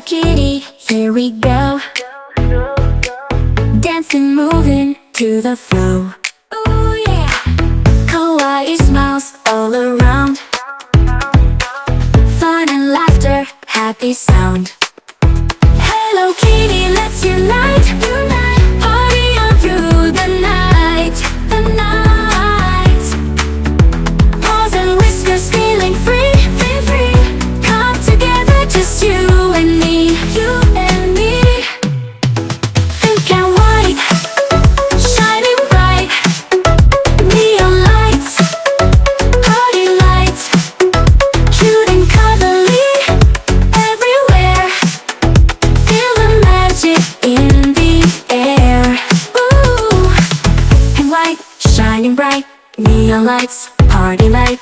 Kitty, here we go. Dancing, moving to the flow. Ooh yeah. Kawaii smiles all around. Fun and laughter, happy sound. Hello Kitty, let's unite, unite. Party on through the night, the night. Paws and whiskers feeling free, free, free. Come together, just you and me, you and me. Pink and white, shining bright. Neon lights, party lights. Cute and cuddly, everywhere. Feel the magic in the air. Ooh, and white, shining bright. Neon lights, party light.